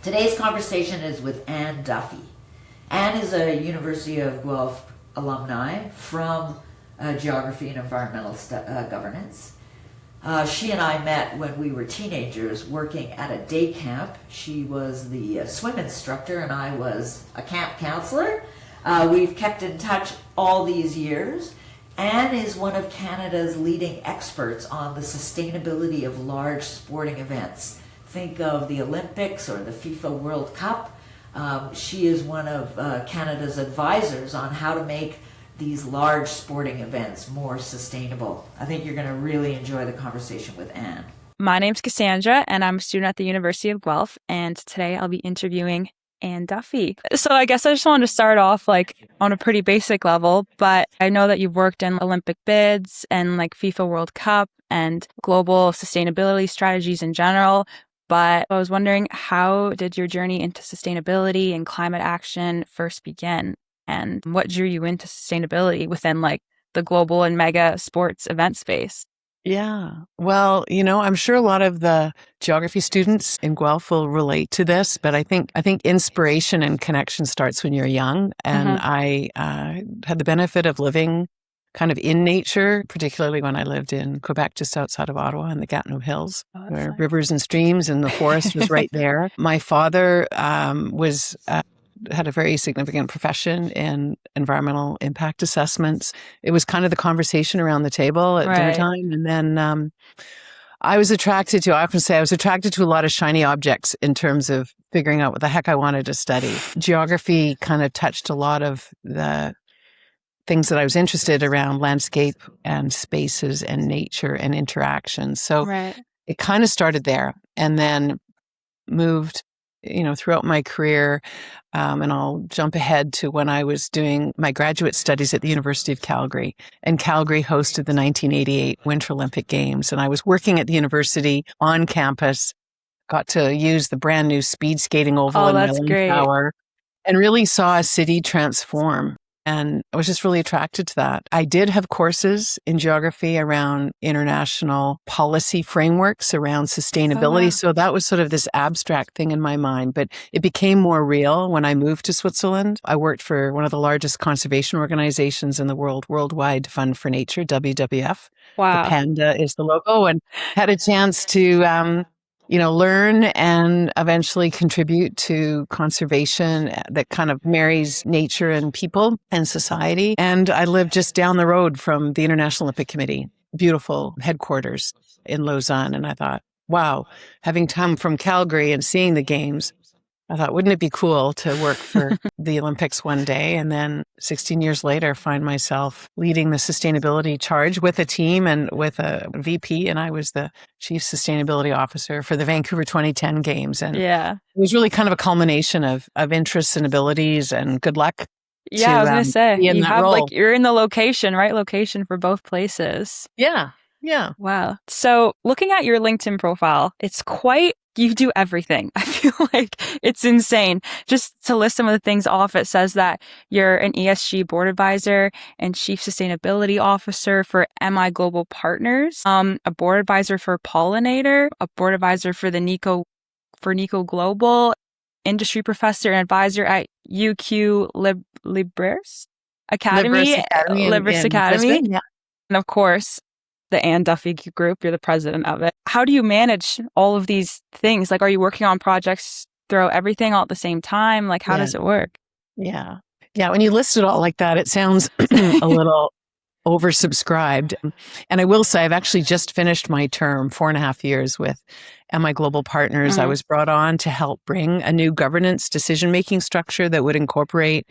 Today's conversation is with Anne Duffy. Anne is a University of Guelph alumni from Geography and Environmental Governance. She and I met when we were teenagers working at a day camp. She was the swim instructor and I was a camp counselor. We've kept in touch all these years. Anne is one of Canada's leading experts on the sustainability of large sporting events. Think of the Olympics or the FIFA World Cup. She is one of Canada's advisors on how to make these large sporting events more sustainable. I think you're going to really enjoy the conversation with Anne. My name's Cassandra, and I'm a student at the University of Guelph, and today I'll be interviewing Anne Duffy. So I guess I just wanted to start off on a pretty basic level, but I know that you've worked in Olympic bids and FIFA World Cup and global sustainability strategies in general. But I was wondering, how did your journey into sustainability and climate action first begin? And what drew you into sustainability within the global and mega sports event space? Yeah. Well, I'm sure a lot of the geography students in Guelph will relate to this, but I think inspiration and connection starts when you're young. And I had the benefit of living kind of in nature, particularly when I lived in Quebec, just outside of Ottawa in the Gatineau Hills, where rivers and streams and the forest was right there. My father had a very significant profession in environmental impact assessments. It was kind of the conversation around the table at dinner time. And then I often say I was attracted to a lot of shiny objects in terms of figuring out what the heck I wanted to study. Geography kind of touched a lot of the things that I was interested around landscape and spaces and nature and interaction. So it kind of started there and then moved, throughout my career. And I'll jump ahead to when I was doing my graduate studies at the University of Calgary. And Calgary hosted the 1988 Winter Olympic Games. And I was working at the university on campus, got to use the brand new speed skating oval in Welland Tower and really saw a city transform. And I was just really attracted to that. I did have courses in geography around international policy frameworks around sustainability. So that was sort of this abstract thing in my mind, but it became more real when I moved to Switzerland. I worked for one of the largest conservation organizations in the world, Worldwide Fund for Nature, WWF. Wow. The panda is the logo, and had a chance to learn and eventually contribute to conservation that kind of marries nature and people and society. And I lived just down the road from the International Olympic Committee, beautiful headquarters in Lausanne. And I thought, wow, having come from Calgary and seeing the games, I thought, wouldn't it be cool to work for the Olympics one day? And then 16 years later, find myself leading the sustainability charge with a team and with a VP. And I was the chief sustainability officer for the Vancouver 2010 games. And it was really kind of a culmination of interests and abilities and good luck. Yeah, I was going to say, you have you're in the right location for both places. Yeah. Wow. So looking at your LinkedIn profile, you do everything. I feel like it's insane. Just to list some of the things off, it says that you're an ESG board advisor and chief sustainability officer for MI Global Partners, a board advisor for Pollinator, a board advisor for Nico Global, industry professor and advisor at UQ Libris Academy, Brisbane, and of course, the Anne Duffy Group. You're the president of it. How do you manage all of these things? Are you working on projects, throw everything all at the same time? How does it work? Yeah. When you list it all like that, it sounds a little oversubscribed. And I will say, I've actually just finished my term, 4.5 years with MI Global Partners. I was brought on to help bring a new governance decision-making structure that would incorporate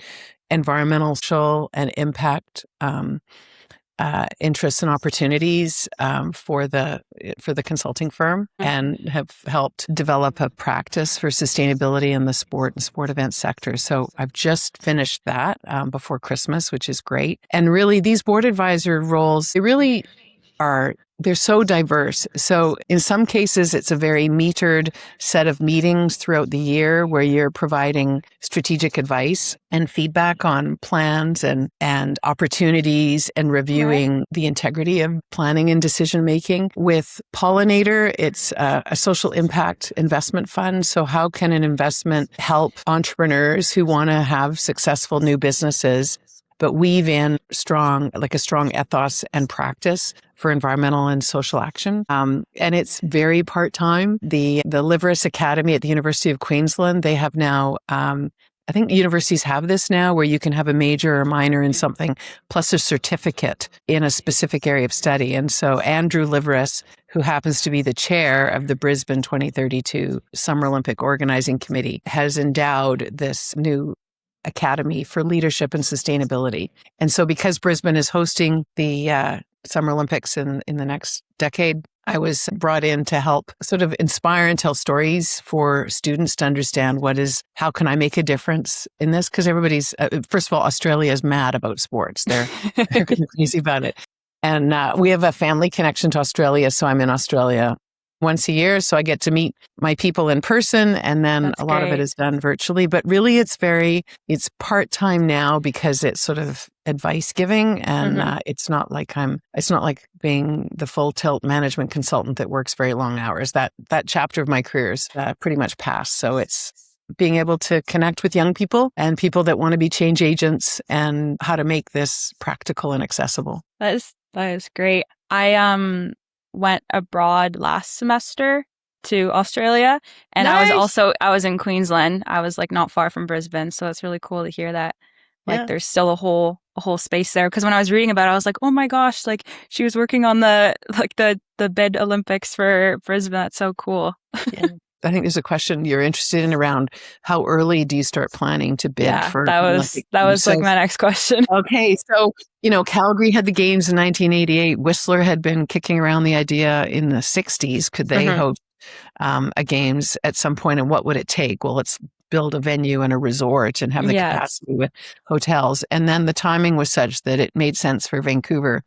environmental, social, and impact interests and opportunities for the consulting firm, and have helped develop a practice for sustainability in the sport and sport event sector. So I've just finished that before Christmas, which is great. And really, these board advisor roles, they really are they're so diverse. So in some cases, it's a very metered set of meetings throughout the year where you're providing strategic advice and feedback on plans and opportunities and reviewing the integrity of planning and decision making. With Pollinator, it's a social impact investment fund. So how can an investment help entrepreneurs who want to have successful new businesses, but weave in a strong ethos and practice for environmental and social action. And it's very part-time. The Liveris Academy at the University of Queensland, they have now, I think universities have this now where you can have a major or minor in something plus a certificate in a specific area of study. And so Andrew Liveris, who happens to be the chair of the Brisbane 2032 Summer Olympic Organizing Committee, has endowed this new Academy for Leadership and Sustainability. And so because Brisbane is hosting the Summer Olympics in the next decade, I was brought in to help sort of inspire and tell stories for students to understand how can I make a difference in this? Because everybody's, first of all, Australia is mad about sports. They're crazy about it. And we have a family connection to Australia, so I'm in Australia once a year. So I get to meet my people in person, and then That's a lot of it is done virtually. But really, it's part-time now because it's sort of advice giving, and it's not like being the full tilt management consultant that works very long hours. That chapter of my career is pretty much past. So it's being able to connect with young people and people that want to be change agents and how to make this practical and accessible. That is great. I went abroad last semester to Australia, and Nice. I was in Queensland. I was like not far from Brisbane, so it's really cool to hear that there's still a whole space there. Because when I was reading about it, I was like, oh my gosh, like she was working on the bid Olympics for Brisbane. That's so cool. Yeah. I think there's a question you're interested in around how early do you start planning to bid for that was like my next question. Okay, so Calgary had the games in 1988. Whistler had been kicking around the idea in the 60s. Could they host a games at some point, and what would it take? Well, let's build a venue and a resort and have the capacity with hotels. And then the timing was such that it made sense for Vancouver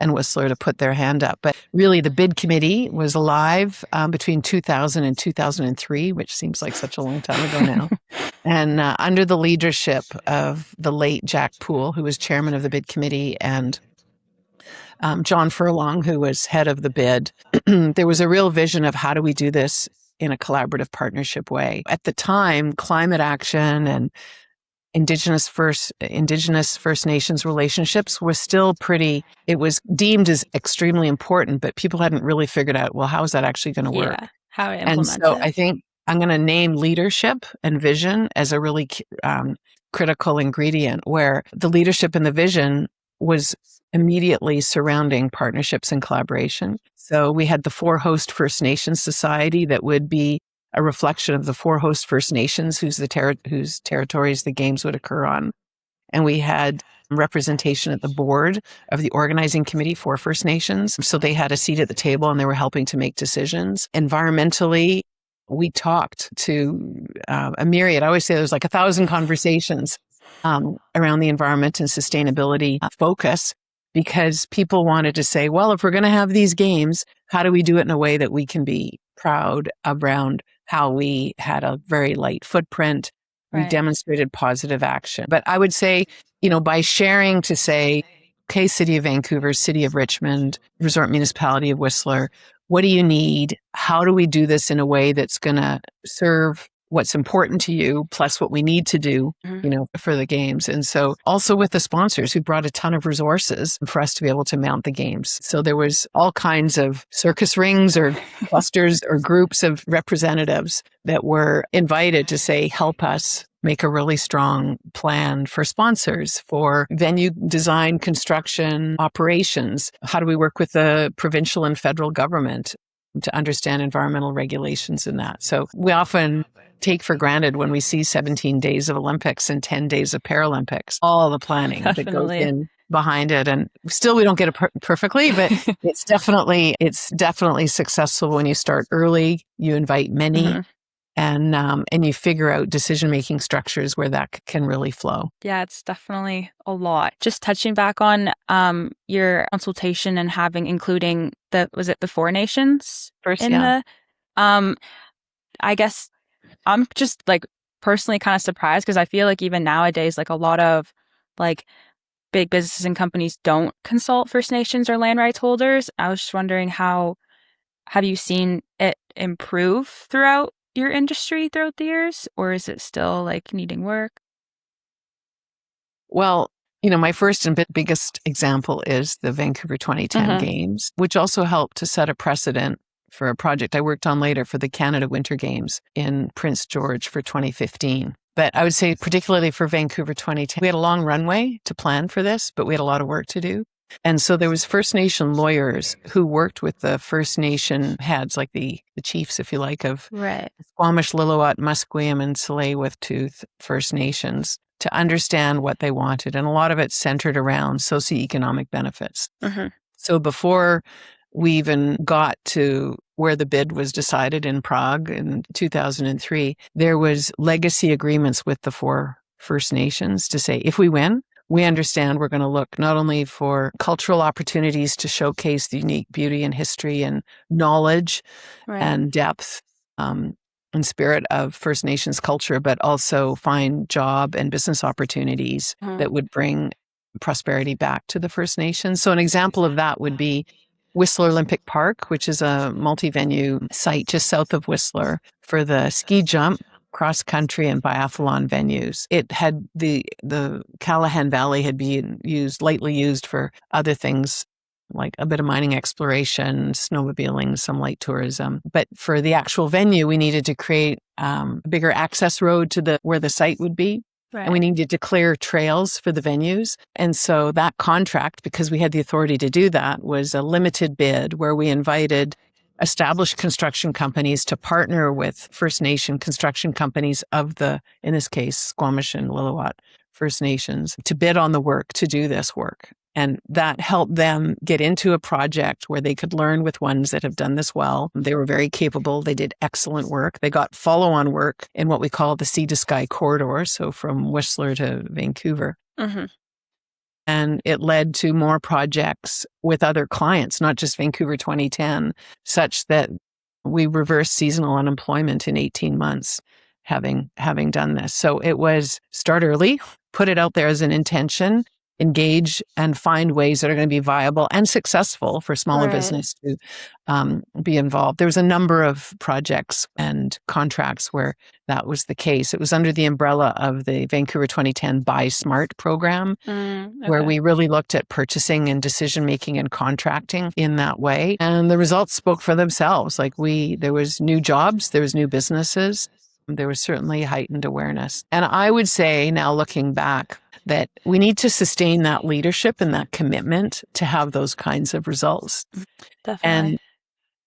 and Whistler to put their hand up. But really, the bid committee was alive between 2000 and 2003, which seems like such a long time ago now. And under the leadership of the late Jack Poole, who was chairman of the bid committee, and John Furlong, who was head of the bid, there was a real vision of how do we do this in a collaborative partnership way. At the time, climate action and Indigenous First Nations relationships was still it was deemed as extremely important, but people hadn't really figured out, well, how is that actually going to work? Yeah, how it implements And so it. I think I'm going to name leadership and vision as a really critical ingredient, where the leadership and the vision was immediately surrounding partnerships and collaboration. So we had the 4 Host First Nations Society that would be a reflection of the 4 host First Nations whose territories the games would occur on. And we had representation at the board of the organizing committee for First Nations. So they had a seat at the table and they were helping to make decisions. Environmentally, we talked to a myriad. I always say there's like 1,000 conversations around the environment and sustainability focus, because people wanted to say, well, if we're going to have these games, how do we do it in a way that we can be proud around how we had a very light footprint. We demonstrated positive action. But I would say, by sharing to say, okay, City of Vancouver, City of Richmond, Resort Municipality of Whistler, what do you need? How do we do this in a way that's going to serve what's important to you, plus what we need to do, for the games. And so also with the sponsors who brought a ton of resources for us to be able to mount the games. So there was all kinds of circus rings or clusters or groups of representatives that were invited to say, help us make a really strong plan for sponsors, for venue design, construction, operations. How do we work with the provincial and federal government to understand environmental regulations in that? So we often take for granted when we see 17 days of Olympics and 10 days of Paralympics, all the planning that goes in behind it. And still we don't get it perfectly, but it's definitely successful when you start early, you invite many, and you figure out decision-making structures where that can really flow. Yeah, it's definitely a lot. Just touching back on your consultation and including was it the Four Nations First, in yeah. I guess I'm just like personally kind of surprised because I feel like even nowadays, like a lot of like big businesses and companies don't consult First Nations or land rights holders. I was just wondering have you seen it improve throughout your industry throughout the years, or is it still like needing work? Well, my first and biggest example is the Vancouver 2010 Games, which also helped to set a precedent for a project I worked on later for the Canada Winter Games in Prince George for 2015. But I would say particularly for Vancouver 2010, we had a long runway to plan for this, but we had a lot of work to do. And so there was First Nation lawyers who worked with the First Nation heads, like the chiefs, if you like, of Right. Squamish, Lillooet, Musqueam, and Tsleil-Waututh First Nations to understand what they wanted. And a lot of it centered around socioeconomic benefits. So before we even got to where the bid was decided in Prague in 2003, there was legacy agreements with the four First Nations to say, if we win, we understand we're going to look not only for cultural opportunities to showcase the unique beauty and history and knowledge and depth and spirit of First Nations culture, but also find job and business opportunities that would bring prosperity back to the First Nations. So an example of that would be Whistler Olympic Park, which is a multi-venue site just south of Whistler for the ski jump, cross country, and biathlon venues. It had the Callahan Valley had been lightly used for other things like a bit of mining exploration, snowmobiling, some light tourism. But for the actual venue, we needed to create a bigger access road to where the site would be. And we needed to clear trails for the venues. And so that contract, because we had the authority to do that, was a limited bid where we invited established construction companies to partner with First Nation construction companies of in this case, Squamish and Lillooet First Nations, to bid on the work, to do this work. And that helped them get into a project where they could learn with ones that have done this well. They were very capable. They did excellent work. They got follow-on work in what we call the Sea to Sky corridor, so from Whistler to Vancouver. And it led to more projects with other clients, not just Vancouver 2010, such that we reversed seasonal unemployment in 18 months having done this. So it was start early, put it out there as an intention, engage and find ways that are going to be viable and successful for smaller business to be involved. There was a number of projects and contracts where that was the case. It was under the umbrella of the Vancouver 2010 Buy Smart program, where we really looked at purchasing and decision-making and contracting in that way. And the results spoke for themselves. Like there was new jobs, there was new businesses, there was certainly heightened awareness. And I would say now looking back, that we need to sustain that leadership and that commitment to have those kinds of results. Definitely.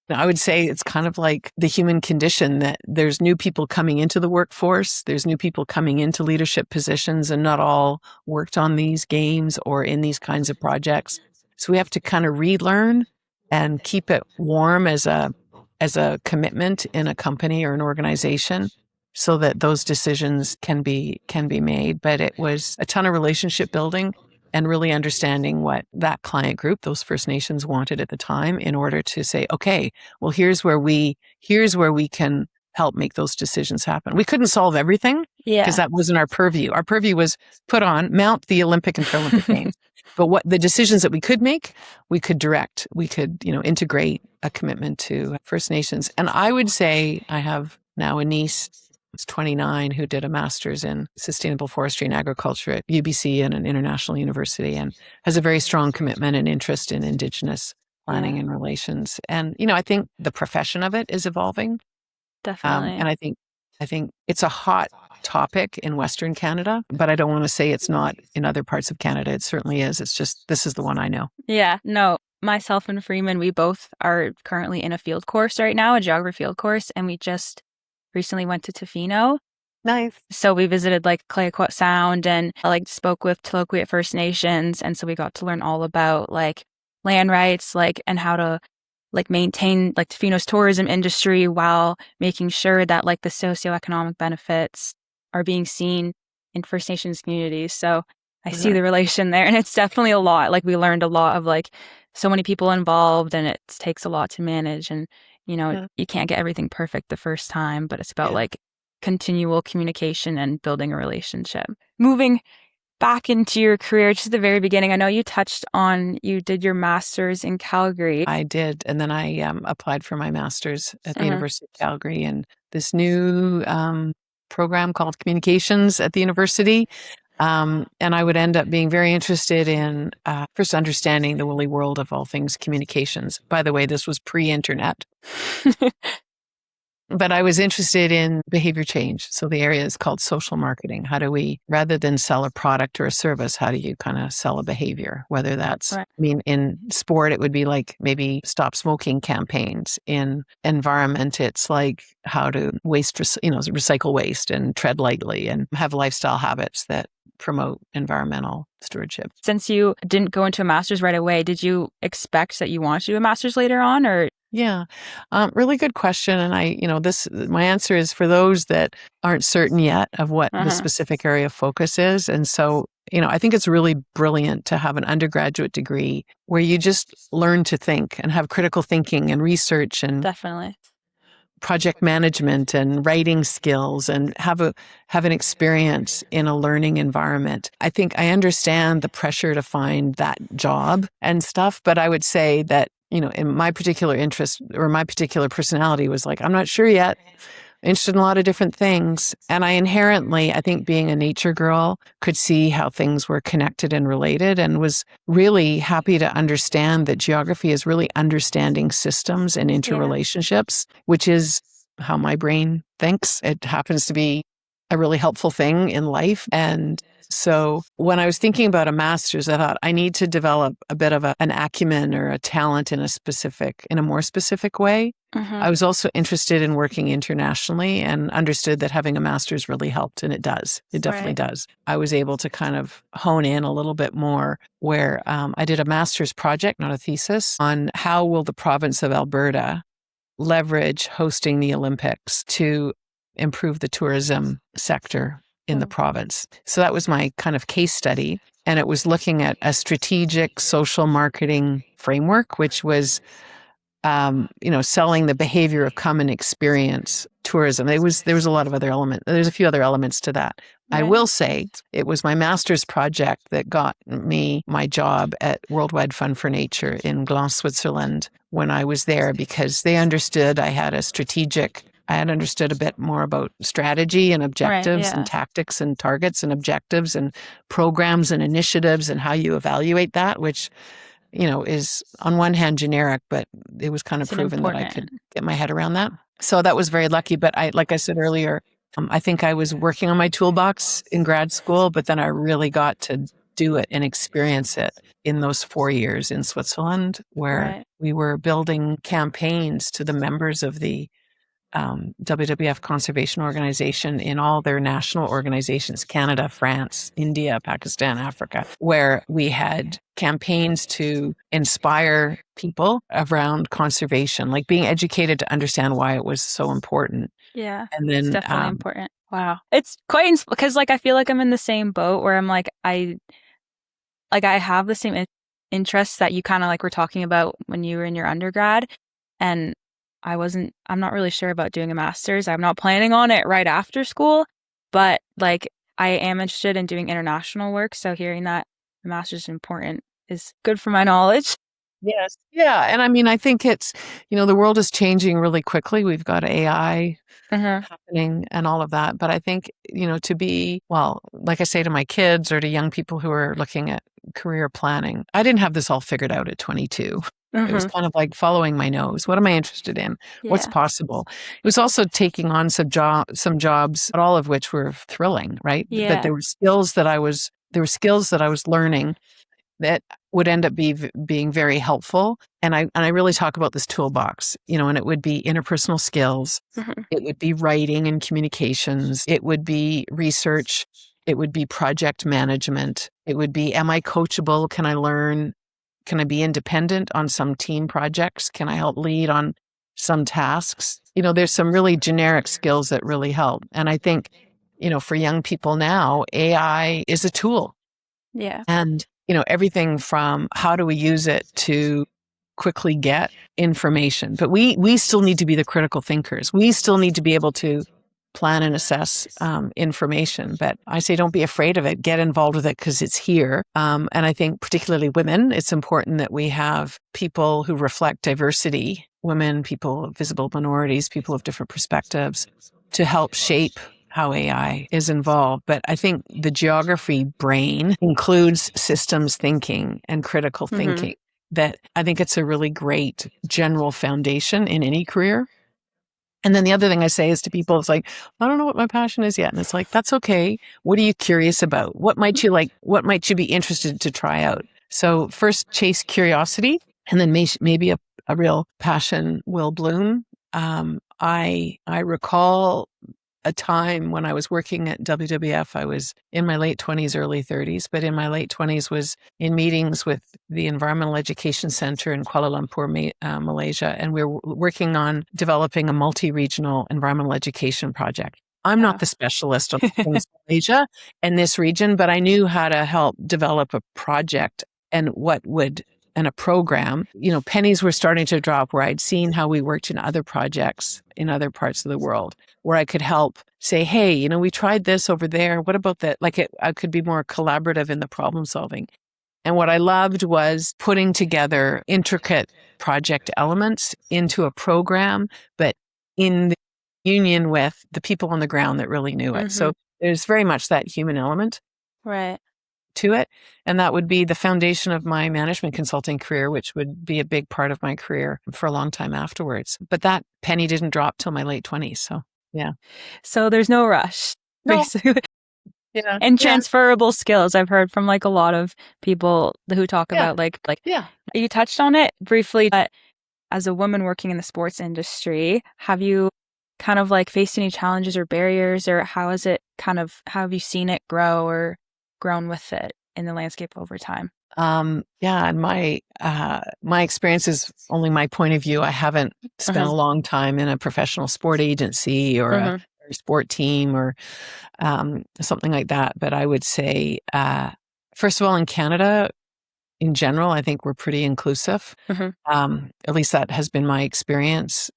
And I would say it's kind of like the human condition that there's new people coming into the workforce, there's new people coming into leadership positions, and not all worked on these games or in these kinds of projects. So we have to kind of relearn and keep it warm as a commitment in a company or an organization, so that those decisions can be made. But it was a ton of relationship building and really understanding what that client group, those First Nations, wanted at the time in order to say, okay, well, here's where we can help make those decisions happen. We couldn't solve everything because that wasn't our purview. Our purview was mount the Olympic and Paralympic Games. But what the decisions that we could make, we could direct, we could, integrate a commitment to First Nations. And I would say I have now a niece, who's 29, who did a master's in sustainable forestry and agriculture at UBC and an international university, and has a very strong commitment and interest in Indigenous planning and relations. And, I think the profession of it is evolving. Definitely. And I think it's a hot topic in Western Canada, but I don't want to say it's not in other parts of Canada. It certainly is. It's just, this is the one I know. Yeah, no, myself and Freeman, we both are currently in a field course right now, a geography field course, and we just recently went to Tofino. Nice. So we visited like Clayoquot Sound and spoke with Tloquet First Nations. And so we got to learn all about like land rights, and how to like maintain like Tofino's tourism industry while making sure that like the socioeconomic benefits are being seen in First Nations communities. So I see the relation there, and it's definitely a lot. Like we learned a lot of like so many people involved, and it takes a lot to manage, and you can't get everything perfect the first time, but it's about like continual communication and building a relationship. Moving back into your career, just at the very beginning, I know you touched on you did your master's in Calgary. I did. And then I applied for my master's at the University of Calgary in this new program called Communications at the university. And I would end up being very interested in first understanding the woolly world of all things communications. By the way, this was pre-internet. But I was interested in behavior change. So the area is called social marketing. How do we, rather than sell a product or a service, how do you kind of sell a behavior? Whether that's, I mean, in sport, it would be like maybe stop smoking campaigns. In environment, it's like how to recycle waste and tread lightly and have lifestyle habits that promote environmental stewardship. Since you didn't go into a master's right away, did you expect that you wanted to do a master's later on, or? Yeah, really good question. And my answer is for those that aren't certain yet of what the specific area of focus is. And so, I think it's really brilliant to have an undergraduate degree where you just learn to think and have critical thinking and research and definitely project management and writing skills and have an experience in a learning environment. I think I understand the pressure to find that job and stuff, but I would say that in my particular interest or my particular personality was like, I'm not sure yet. Interested in a lot of different things. And I inherently, I think being a nature girl, could see how things were connected and related and was really happy to understand that geography is really understanding systems and interrelationships, which is how my brain thinks. It happens to be a really helpful thing in life. And so when I was thinking about a master's, I thought I need to develop a bit of an acumen or a talent in a more specific way. I was also interested in working internationally and understood that having a master's really helped, and it does. It definitely does. I was able to kind of hone in a little bit more where I did a master's project, not a thesis, on how will the province of Alberta leverage hosting the Olympics to improve the tourism sector in the province. So that was my kind of case study. And it was looking at a strategic social marketing framework, which was, selling the behavior of come and experience tourism. There was a lot of other elements. There's a few other elements to that. I will say it was my master's project that got me my job at Worldwide Fund for Nature in Guelph, Switzerland when I was there, because they understood I had understood a bit more about strategy and objectives and tactics and targets and objectives and programs and initiatives and how you evaluate that, which, is on one hand generic, but it was kind of proven that I could get my head around that. So that was very lucky. But like I said earlier, I think I was working on my toolbox in grad school, but then I really got to do it and experience it in those 4 years in Switzerland, where we were building campaigns to the members of the WWF Conservation Organization in all their national organizations, Canada, France, India, Pakistan, Africa, where we had campaigns to inspire people around conservation, like being educated to understand why it was so important. Yeah, and then it's definitely important. Wow. It's quite, because like I feel like I'm in the same boat where I'm like, I have the same interests that you kind of like were talking about when you were in your undergrad. And I'm not really sure about doing a master's. I'm not planning on it right after school, but like I am interested in doing international work. So hearing that a master's is important is good for my knowledge. Yes. Yeah. And I mean, I think it's, the world is changing really quickly. We've got AI happening and all of that. But I think, like I say to my kids or to young people who are looking at career planning, I didn't have this all figured out at 22. It was kind of like following my nose. What am I interested in? What's possible? It was also taking on some jobs, all of which were thrilling, right? Yeah. But there were skills that I was learning that would end up being very helpful. And I really talk about this toolbox, and it would be interpersonal skills. It would be writing and communications. It would be research. It would be project management. It would be, am I coachable? Can I learn Can I be independent on some team projects? Can I help lead on some tasks? There's some really generic skills that really help. And I think, for young people now, AI is a tool. Yeah. And, everything from how do we use it to quickly get information. But we still need to be the critical thinkers. We still need to be able to plan and assess information. But I say don't be afraid of it. Get involved with it because it's here. And I think particularly women, it's important that we have people who reflect diversity, women, people, visible minorities, people of different perspectives, to help shape how AI is involved. But I think the geography brain includes systems thinking and critical thinking. That I think it's a really great general foundation in any career. And then the other thing I say is to people, it's like, I don't know what my passion is yet. And it's like, that's okay. What are you curious about? What might you like? What might you be interested to try out? So first chase curiosity, and then maybe a real passion will bloom. I recall a time when I was working at WWF. I was in my late 20s, early 30s, but in my late 20s was in meetings with the Environmental Education Center in Kuala Lumpur, Malaysia, and we were working on developing a multi-regional environmental education project. I'm not the specialist on things in Malaysia and this region, but I knew how to help develop a project and a program. Pennies were starting to drop where I'd seen how we worked in other projects in other parts of the world, where I could help say, hey, we tried this over there. What about that? I could be more collaborative in the problem solving. And what I loved was putting together intricate project elements into a program, but in the union with the people on the ground that really knew it. So there's very much that human element. Right. To it. And that would be the foundation of my management consulting career, which would be a big part of my career for a long time afterwards. But that penny didn't drop till my late 20s. So, yeah. So there's no rush, basically. Yeah. And transferable skills. I've heard from a lot of people who talk about you touched on it briefly, but as a woman working in the sports industry, have you kind of faced any challenges or barriers, or how have you seen it grow or grown with it in the landscape over time? And my experience is only my point of view. I haven't spent a long time in a professional sport agency or a sport team or something like that. But I would say, first of all, in Canada, in general, I think we're pretty inclusive. At least that has been my experience.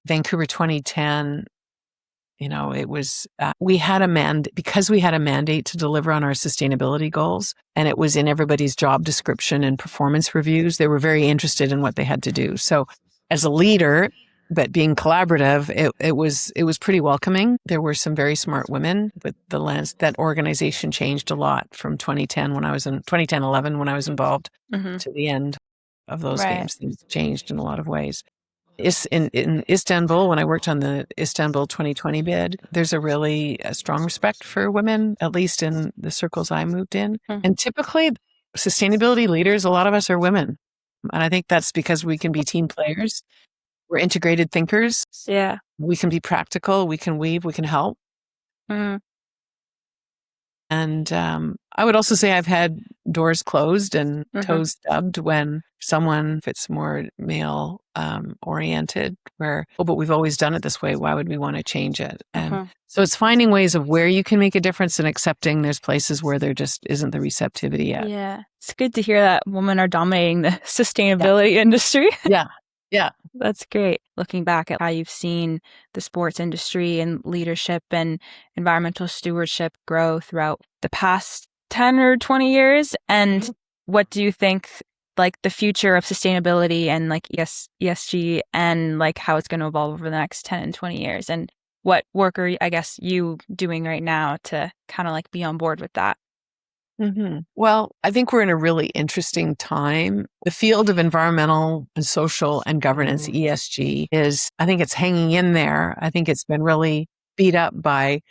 Vancouver 2010. It was, we had because we had a mandate to deliver on our sustainability goals, and it was in everybody's job description and performance reviews. They were very interested in what they had to do. So as a leader, but being collaborative, it was pretty welcoming. There were some very smart women, but that organization changed a lot from 2010 11 when I was involved to the end of those games. Things changed in a lot of ways. In Istanbul, when I worked on the Istanbul 2020 bid, there's a strong respect for women, at least in the circles I moved in. And typically, sustainability leaders, a lot of us are women. And I think that's because we can be team players. We're integrated thinkers. Yeah. We can be practical. We can weave. We can help. And I would also say I've had doors closed and toes stubbed when someone, if it's more male oriented, where, but we've always done it this way. Why would we want to change it? And so it's finding ways of where you can make a difference and accepting there's places where there just isn't the receptivity yet. Yeah. It's good to hear that women are dominating the sustainability industry. Yeah. That's great. Looking back at how you've seen the sports industry and leadership and environmental stewardship grow throughout the past 10 or 20 years. And what do you think the future of sustainability and ESG and how it's going to evolve over the next 10 and 20 years? And what work are you doing right now to kind of be on board with that? Well, I think we're in a really interesting time. The field of environmental and social and governance, ESG, I think it's hanging in there. I think it's been really beat up by,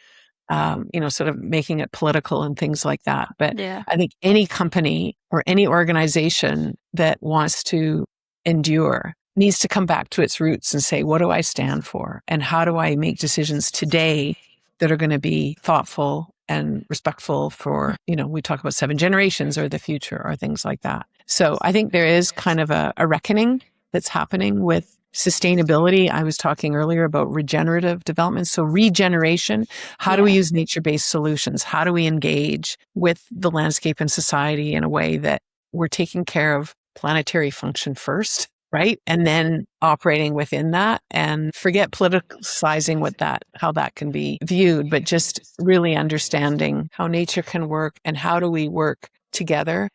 sort of making it political and things like that. But I think any company or any organization that wants to endure needs to come back to its roots and say, what do I stand for? And how do I make decisions today that are going to be thoughtful and respectful for, we talk about 7 generations or the future or things like that. So I think there is kind of a reckoning that's happening with sustainability. I was talking earlier about regenerative development. So regeneration, how do we use nature-based solutions? How do we engage with the landscape and society in a way that we're taking care of planetary function first, right? And then operating within that, and forget politicizing how that can be viewed, but just really understanding how nature can work and how do we work together.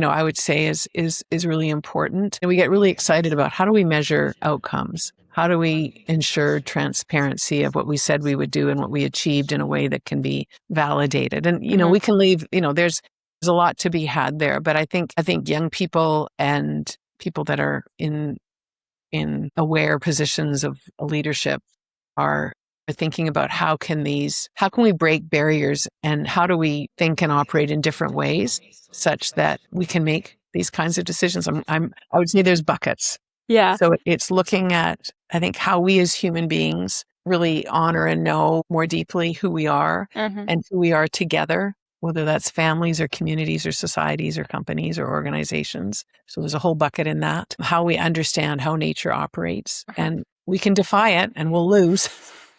I would say is really important. And we get really excited about how do we measure outcomes? How do we ensure transparency of what we said we would do and what we achieved in a way that can be validated? And, we can leave, there's a lot to be had there. But I think young people and people that are in aware positions of leadership are thinking about how can we break barriers, and how do we think and operate in different ways such that we can make these kinds of decisions. I would say there's buckets. Yeah. So it's looking at, I think, how we as human beings really honor and know more deeply who we are and who we are together, whether that's families or communities or societies or companies or organizations. So there's a whole bucket in that. How we understand how nature operates, and we can defy it and we'll lose,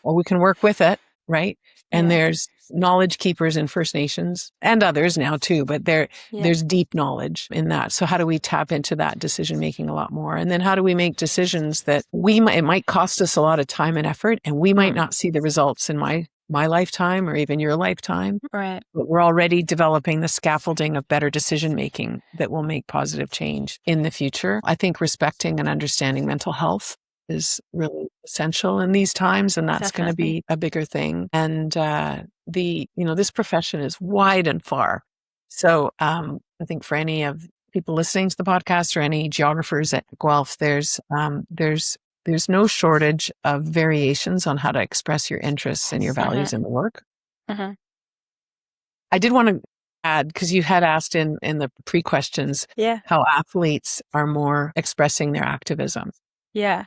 or we can work with it, right? And there's knowledge keepers in First Nations and others now too, but there's deep knowledge in that. So how do we tap into that decision making a lot more? And then how do we make decisions that it might cost us a lot of time and effort, and we might not see the results in my lifetime or even your lifetime, right? But we're already developing the scaffolding of better decision making that will make positive change in the future. I think respecting and understanding mental health is really essential in these times, and that's going to be a bigger thing. And this profession is wide and far. So I think for any of people listening to the podcast or any geographers at Guelph, there's no shortage of variations on how to express your interests and your values in the work. I did want to add, because you had asked in the pre-questions how athletes are more expressing their activism. Yeah.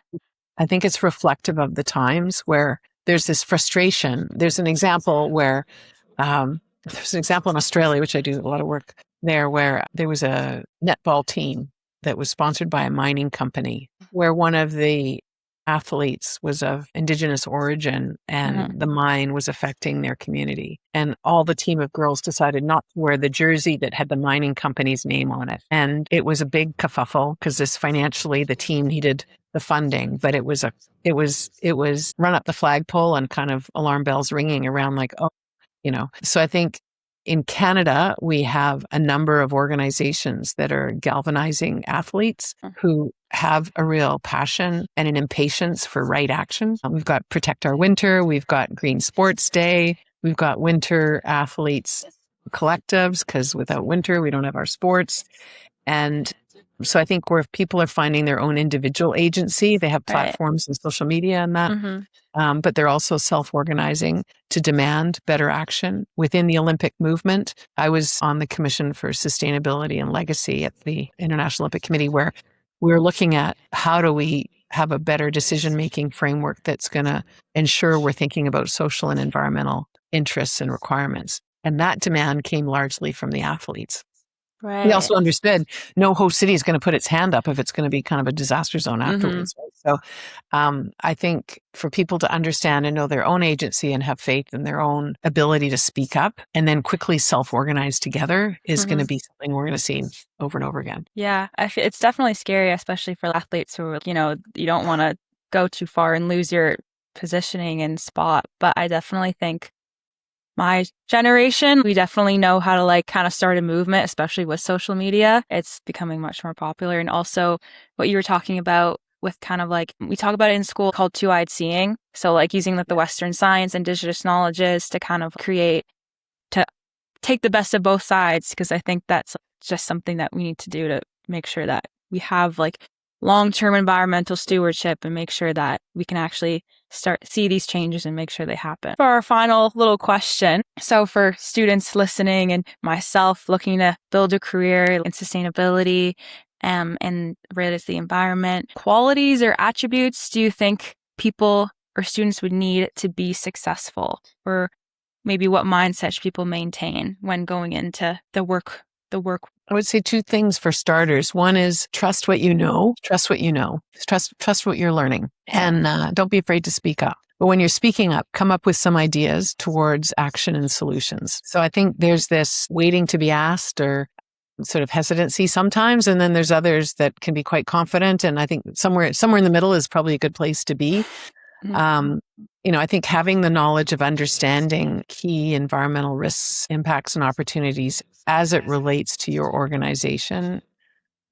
I think it's reflective of the times where there's this frustration. There's an example in Australia, which I do a lot of work there, where there was a netball team that was sponsored by a mining company, where one of the athletes was of Indigenous origin, and the mine was affecting their community. And all the team of girls decided not to wear the jersey that had the mining company's name on it. And it was a big kerfuffle because financially the team needed the funding, but it was run up the flagpole and kind of alarm bells ringing around like, So I think in Canada, we have a number of organizations that are galvanizing athletes who have a real passion and an impatience for right action. We've got Protect Our Winter. We've got Green Sports Day. We've got winter athletes collectives, because without winter, we don't have our sports. And so I think where people are finding their own individual agency, they have platforms and social media and that, but they're also self-organizing to demand better action within the Olympic movement. I was on the Commission for Sustainability and Legacy at the International Olympic Committee, where we're looking at how do we have a better decision-making framework that's going to ensure we're thinking about social and environmental interests and requirements. And that demand came largely from the athletes. Right. We also understood no host city is going to put its hand up if it's going to be kind of a disaster zone afterwards. Right? So I think for people to understand and know their own agency and have faith in their own ability to speak up and then quickly self-organize together is going to be something we're going to see over and over again. Yeah, it's definitely scary, especially for athletes who, you don't want to go too far and lose your positioning and spot. But I definitely think my generation, we definitely know how to kind of start a movement, especially with social media. It's becoming much more popular. And also what you were talking about with kind of we talk about it in school called two-eyed seeing. So using the Western science, indigenous knowledges to kind of to take the best of both sides. Because I think that's just something that we need to do to make sure that we have long-term environmental stewardship and make sure that we can actually see these changes and make sure they happen. For our final little question, so for students listening and myself looking to build a career in sustainability and related to the environment, qualities or attributes do you think people or students would need to be successful? Or maybe what mindset should people maintain when going into the work? I would say two things for starters. One is trust what you know. Trust what you know. Trust what you're learning, and don't be afraid to speak up. But when you're speaking up, come up with some ideas towards action and solutions. So I think there's this waiting to be asked or sort of hesitancy sometimes, and then there's others that can be quite confident. And I think somewhere in the middle is probably a good place to be. I think having the knowledge of understanding key environmental risks, impacts, and opportunities as it relates to your organization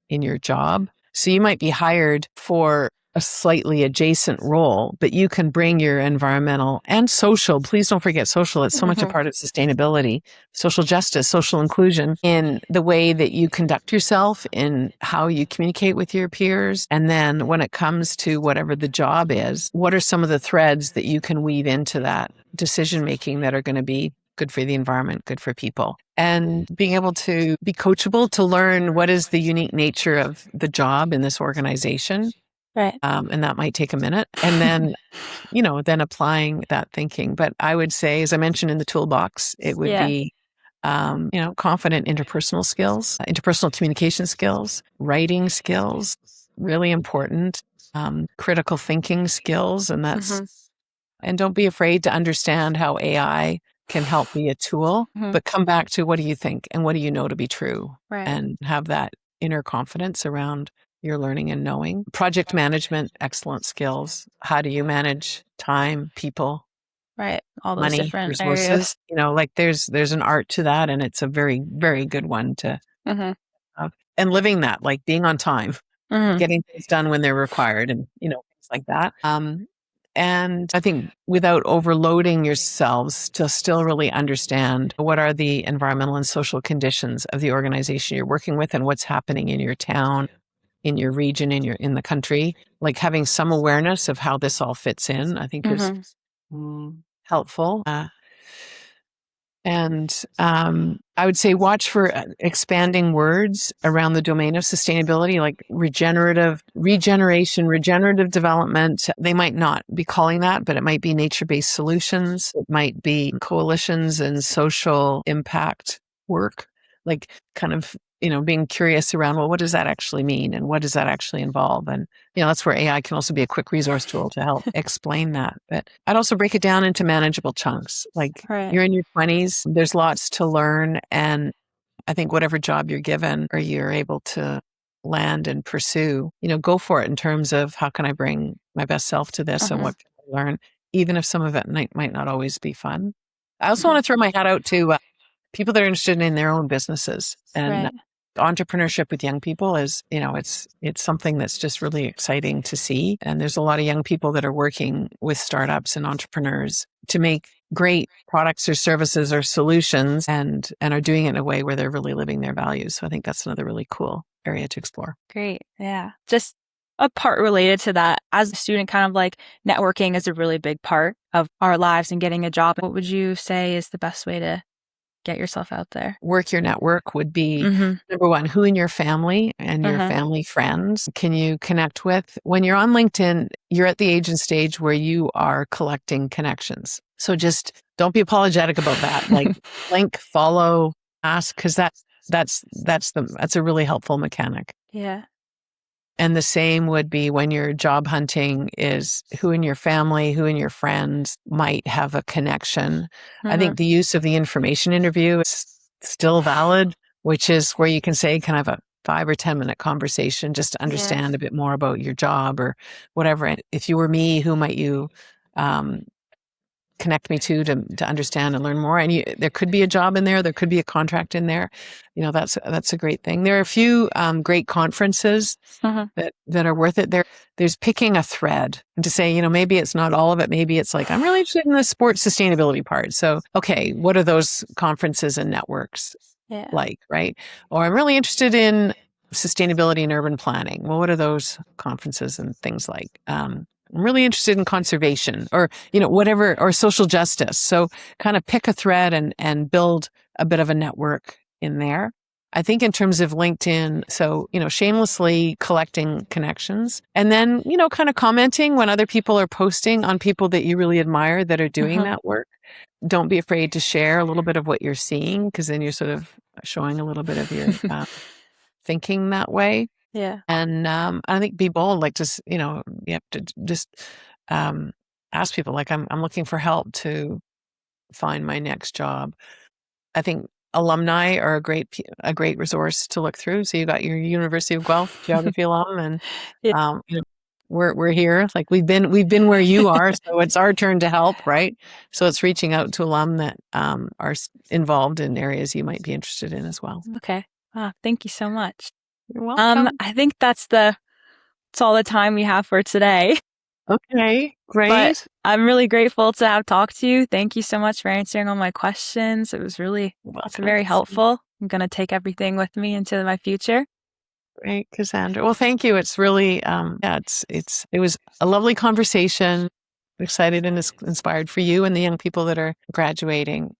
in your job. So you might be hired for a slightly adjacent role, but you can bring your environmental and social, please don't forget social, it's so much a part of sustainability, social justice, social inclusion in the way that you conduct yourself, in how you communicate with your peers. And then when it comes to whatever the job is, what are some of the threads that you can weave into that decision making that are going to be good for the environment, good for people, and being able to be coachable to learn what is the unique nature of the job in this organization. Right. And that might take a minute. And then, then applying that thinking. But I would say, as I mentioned in the toolbox, it would be, confident interpersonal skills, interpersonal communication skills, writing skills, really important, critical thinking skills. And and don't be afraid to understand how AI can help be a tool, but come back to what do you think and what do you know to be true, and have that inner confidence around your learning and knowing. Project management, excellent skills. How do you manage time, people, right? All those money, different resources? areas. There's an art to that, and it's a very, very good one to have. And living that, like being on time, getting things done when they're required, and things like that. And I think without overloading yourselves to still really understand what are the environmental and social conditions of the organization you're working with and what's happening in your town, in your region, in the country, like having some awareness of how this all fits in, I think is helpful. And I would say watch for expanding words around the domain of sustainability, like regeneration, regenerative development. They might not be calling that, but it might be nature-based solutions. It might be coalitions and social impact work, like kind of, being curious around, well, what does that actually mean? And what does that actually involve? And, that's where AI can also be a quick resource tool to help explain that. But I'd also break it down into manageable chunks. Like you're in your 20s, there's lots to learn. And I think whatever job you're given or you're able to land and pursue, go for it in terms of how can I bring my best self to this and what can I learn, even if some of it might not always be fun. I also want to throw my hat out to people that are interested in their own businesses, and entrepreneurship with young people is, it's something that's just really exciting to see. And there's a lot of young people that are working with startups and entrepreneurs to make great products or services or solutions, and are doing it in a way where they're really living their values. So I think that's another really cool area to explore. Great. Yeah. Just a part related to that, as a student, kind of like networking is a really big part of our lives and getting a job. What would you say is the best way to get yourself out there? Work your network would be number one, who in your family and your family friends can you connect with? When you're on LinkedIn, you're at the age and stage where you are collecting connections. So just don't be apologetic about that. Like link, follow, ask, because that's a really helpful mechanic. Yeah. And the same would be when you're job hunting, is who in your family, who in your friends might have a connection. I think the use of the information interview is still valid, which is where you can say, can I have a 5 or 10 minute conversation just to understand a bit more about your job or whatever. And if you were me, who might you connect me to understand and learn more? And there could be a job in there. There could be a contract in there. That's a great thing. There are a few great conferences that are worth it. There's picking a thread and to say, maybe it's not all of it. Maybe it's like, I'm really interested in the sports sustainability part. So, okay, what are those conferences and networks like, right? Or I'm really interested in sustainability and urban planning. Well, what are those conferences and things like? I'm really interested in conservation or, whatever, or social justice. So kind of pick a thread and build a bit of a network in there. I think in terms of LinkedIn, so, shamelessly collecting connections and then, kind of commenting when other people are posting on people that you really admire that are doing that work. Don't be afraid to share a little bit of what you're seeing, because then you're sort of showing a little bit of your thinking that way. Yeah. And I think be bold, like just, you have to just ask people, like, I'm looking for help to find my next job. I think alumni are a great resource to look through. So you got your University of Guelph geography alum, and Yeah. we're here. Like we've been where you are, so it's our turn to help, right? So it's reaching out to alum that are involved in areas you might be interested in as well. Okay. Wow, thank you so much. You're welcome. I think that's all the time we have for today. Okay, great. But I'm really grateful to have talked to you. Thank you so much for answering all my questions. It's very helpful. I'm going to take everything with me into my future. Great, Cassandra. Well, thank you. It's really, it was a lovely conversation. Excited and inspired for you and the young people that are graduating.